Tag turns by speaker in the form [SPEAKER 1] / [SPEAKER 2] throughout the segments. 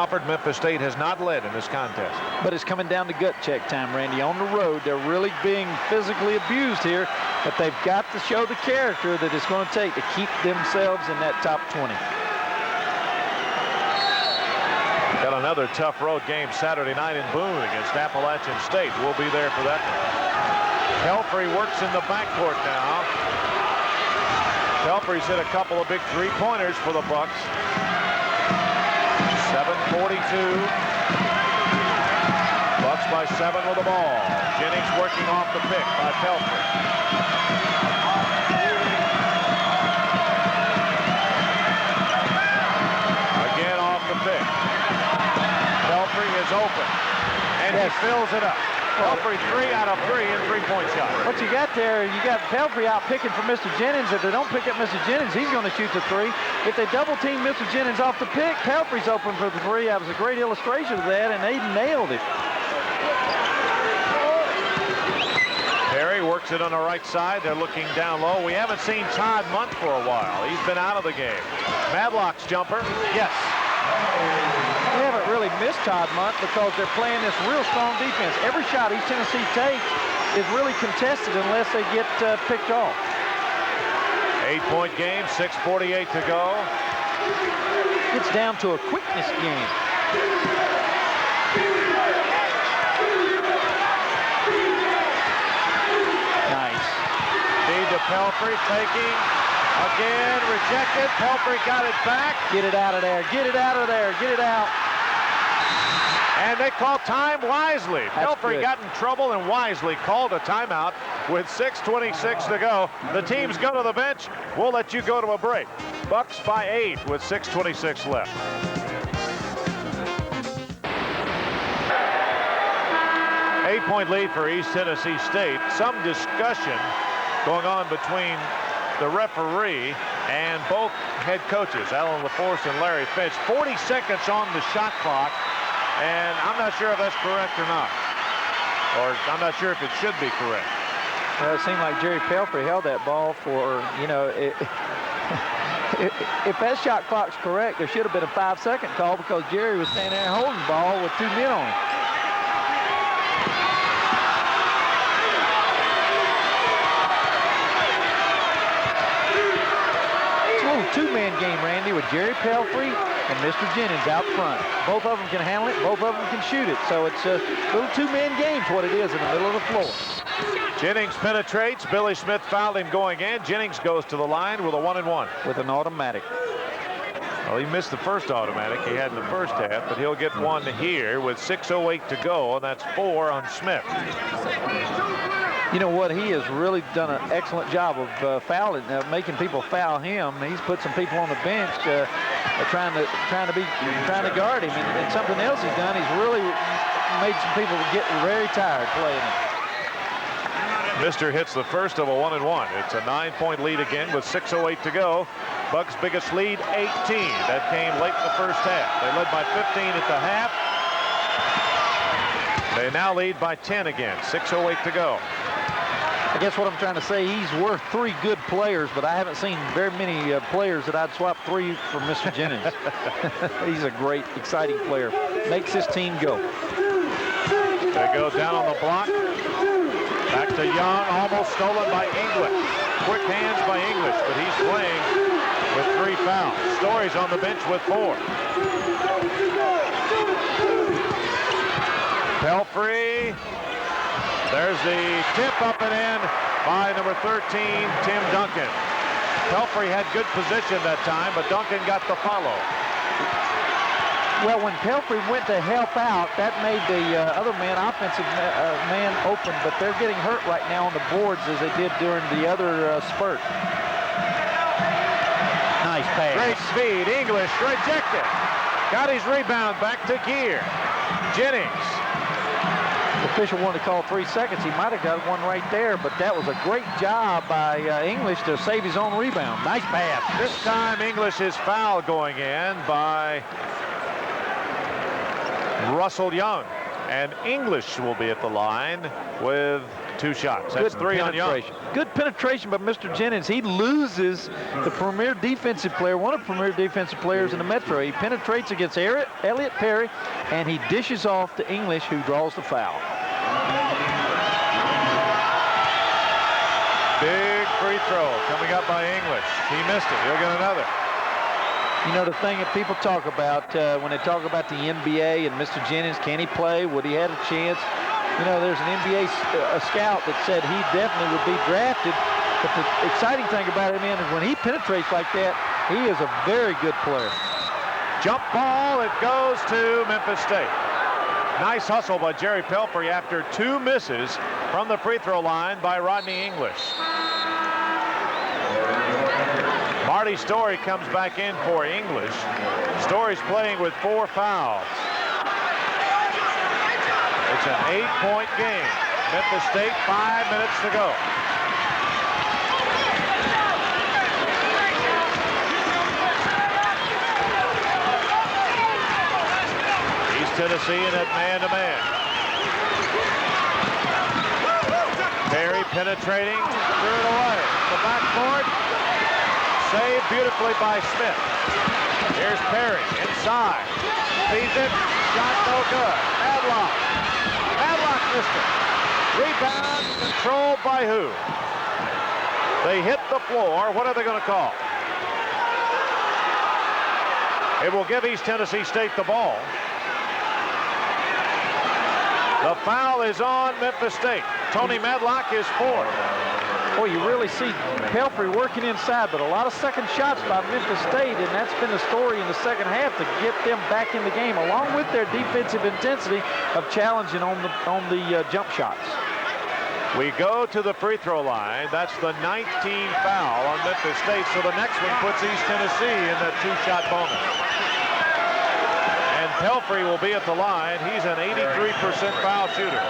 [SPEAKER 1] Crawford, Memphis State has not led in this contest.
[SPEAKER 2] But it's coming down to gut check time, Randy. On the road, they're really being physically abused here, but they've got to show the character that it's going to take to keep themselves in that top 20.
[SPEAKER 1] Got another tough road game Saturday night in Boone against Appalachian State. We'll be there for that one. Pelfrey works in the backcourt now. Pelfrey's hit a couple of big three-pointers for the Bucs. 7:42. Bucs by 7 with the ball. Jennings working off the pick by Pelfrey. Again off the pick. Pelfrey is open, and he fills it up. Pelfrey 3 out of 3 in three-point shot.
[SPEAKER 2] What you got there, you got Pelfrey out picking for Mr. Jennings. If they don't pick up Mr. Jennings, he's going to shoot the 3. If they double-team Mr. Jennings off the pick, Pelfrey's open for the 3. That was a great illustration of that, and they nailed it.
[SPEAKER 1] Perry works it on the right side. They're looking down low. We haven't seen Todd Munt for a while. He's been out of the game. Madlock's jumper. Yes.
[SPEAKER 2] They haven't really missed Todd Munt because they're playing this real strong defense. Every shot East Tennessee takes is really contested unless they get picked off.
[SPEAKER 1] 8-point game, 6:48 to go.
[SPEAKER 2] It's down to a quickness game. Nice.
[SPEAKER 1] Feed to Pelfrey, faking. Again, rejected. Pelfrey got it back.
[SPEAKER 2] Get it out of there. Get it out of there. Get it out.
[SPEAKER 1] And they call time wisely. Pelfrey
[SPEAKER 2] good.
[SPEAKER 1] got in trouble and wisely called a timeout with 6:26 to go. The teams go to the bench. We'll let you go to a break. Bucs by 8 with 6:26 left. Eight-point lead for East Tennessee State. Some discussion going on between the referee and both head coaches, Alan LaForce and Larry Finch. 40 seconds on the shot clock, and I'm not sure if that's correct or not. Or I'm not sure if it should be correct.
[SPEAKER 2] Well, it seemed like Jerry Pelfrey held that ball for, you know, if that shot clock's correct, there should have been a 5-second call because Jerry was standing there holding the ball with 2 men on him. Two-man game, Randy, with Jerry Pelfrey and Mr. Jennings out front. Both of them can handle it. Both of them can shoot it. So it's a little two-man game to what it is in the middle of the floor.
[SPEAKER 1] Jennings penetrates. Billy Smith fouled him going in. Jennings goes to the line with a 1-and-1.
[SPEAKER 2] With an automatic.
[SPEAKER 1] Well, he missed the first automatic he had in the first half, but he'll get one here with 6:08 to go, and that's 4 on Smith.
[SPEAKER 2] You know what? He has really done an excellent job of fouling, making people foul him. He's put some people on the bench trying to guard him. And something else he's done, he's really made some people get very tired playing him.
[SPEAKER 1] Mister hits the first of a 1-and-1. It's a 9-point lead again with 6:08 to go. Bucs' biggest lead, 18. That came late in the first half. They led by 15 at the half. They now lead by 10 again. 6:08 to go.
[SPEAKER 2] I guess what I'm trying to say, he's worth 3 good players, but I haven't seen very many players that I'd swap 3 for Mr. Jennings. He's a great, exciting player. Makes his team go.
[SPEAKER 1] They go down on the block. Back to Young, almost stolen by English. Quick hands by English, but he's playing with 3 fouls. Story's on the bench with 4. Pelfrey. There's the tip up and in by number 13, Tim Duncan. Pelfrey had good position that time, but Duncan got the follow.
[SPEAKER 2] Well, when Pelfrey went to help out, that made the other man, offensive man, open, but they're getting hurt right now on the boards as they did during the other spurt. Nice pass.
[SPEAKER 1] Great speed. English rejected. Got his rebound back to Gear. Jennings.
[SPEAKER 2] The official wanted to call 3 seconds. He might have got one right there, but that was a great job by English to save his own rebound. Nice pass.
[SPEAKER 1] This time English is foul going in by Russell Young. And English will be at the line with 2 shots. That's
[SPEAKER 2] Good
[SPEAKER 1] 3 on Young.
[SPEAKER 2] Good penetration by Mr. Jennings. He loses the premier defensive player, one of the premier defensive players in the Metro. He penetrates against Elliott Perry, and he dishes off to English, who draws the foul.
[SPEAKER 1] Big free throw coming up by English. He missed it. He'll get another.
[SPEAKER 2] You know, the thing that people talk about when they talk about the NBA and Mr. Jennings, can he play? Would he have a chance? You know, there's an NBA scout that said he definitely would be drafted. But the exciting thing about him is when he penetrates like that, he is a very good player.
[SPEAKER 1] Jump ball. It goes to Memphis State. Nice hustle by Jerry Pelfrey after 2 misses from the free throw line by Rodney English. Marty Story comes back in for English. Story's playing with 4 fouls. It's an 8-point game. Memphis State, 5 minutes to go. East Tennessee in that man-to-man. Perry penetrating, threw it away. The backboard. Saved beautifully by Smith. Here's Perry inside. Sees it. Shot no good. Madlock. Madlock missed it. Rebound controlled by who? They hit the floor. What are they going to call? It will give East Tennessee State the ball. The foul is on Memphis State. Tony Madlock is 4th.
[SPEAKER 2] Boy, you really see Pelfrey working inside, but a lot of second shots by Memphis State, and that's been the story in the second half to get them back in the game, along with their defensive intensity of challenging on the jump shots.
[SPEAKER 1] We go to the free throw line. That's the 19th foul on Memphis State, so the next one puts East Tennessee in that 2-shot bonus. And Pelfrey will be at the line. He's an 83% foul shooter.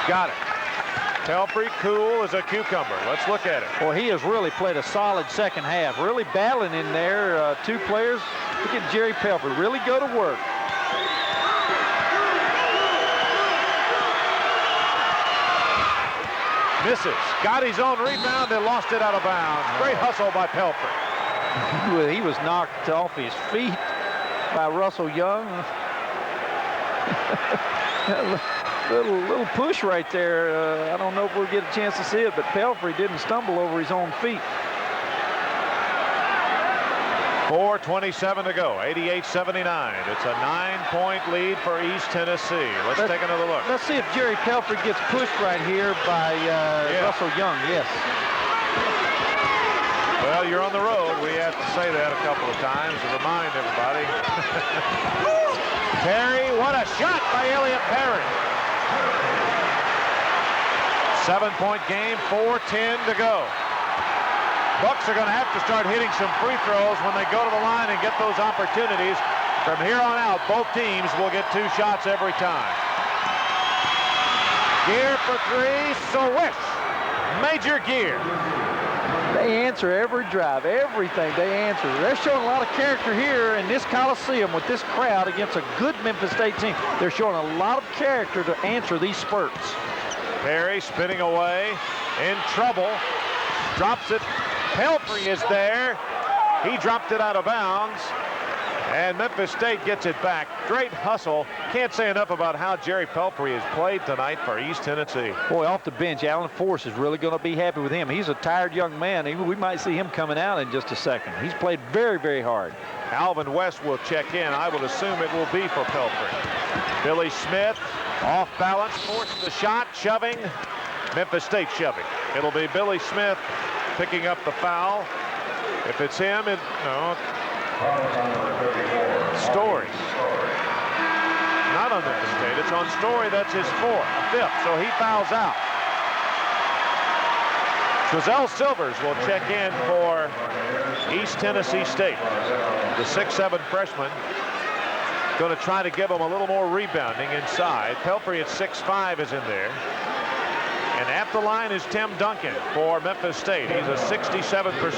[SPEAKER 1] Got it. Pelfrey cool as a cucumber. Let's look at it.
[SPEAKER 2] Well, he has really played a solid second half. Really battling in there. 2 players. Look at Jerry Pelfrey. Really go to work.
[SPEAKER 1] Misses. Got his own rebound and lost it out of bounds. Great hustle by Pelfrey.
[SPEAKER 2] He was knocked off his feet by Russell Young. Little push right there. I don't know if we'll get a chance to see it, but Pelfrey didn't stumble over his own feet.
[SPEAKER 1] 4:27 to go. 88-79. It's a 9-point lead for East Tennessee. Let's take another look.
[SPEAKER 2] Let's see if Jerry Pelfrey gets pushed right here by Russell Young. Yes.
[SPEAKER 1] Well, you're on the road. We have to say that a couple of times to remind everybody. Perry, what a shot by Elliott Perry. 7-point game, 4:10 to go. Bucs are going to have to start hitting some free throws when they go to the line and get those opportunities. From here on out, both teams will get 2 shots every time. Gear for 3, Swish. Major Gear.
[SPEAKER 2] They answer every drive, everything they answer. They're showing a lot of character here in this Coliseum with this crowd against a good Memphis State team. They're showing a lot of character to answer these spurts.
[SPEAKER 1] Perry spinning away, in trouble, drops it. Pelfrey is there. He dropped it out of bounds, and Memphis State gets it back. Great hustle. Can't say enough about how Jerry Pelfrey has played tonight for East Tennessee.
[SPEAKER 2] Boy, off the bench, Alan Force is really going to be happy with him. He's a tired young man. We might see him coming out in just a second. He's played very, very hard.
[SPEAKER 1] Alvin West will check in. I would assume it will be for Pelfrey. Billy Smith off balance, forced the shot, shoving. Memphis State shoving. It'll be Billy Smith picking up the foul. If it's him, no. Story. Not on Memphis State. It's on Story. That's his 5th. So he fouls out. Giselle Silvers will check in for East Tennessee State. The 6'7" freshman. Going to try to give him a little more rebounding inside. Pelfrey at 6'5" is in there. And at the line is Tim Duncan for Memphis State. He's a 67%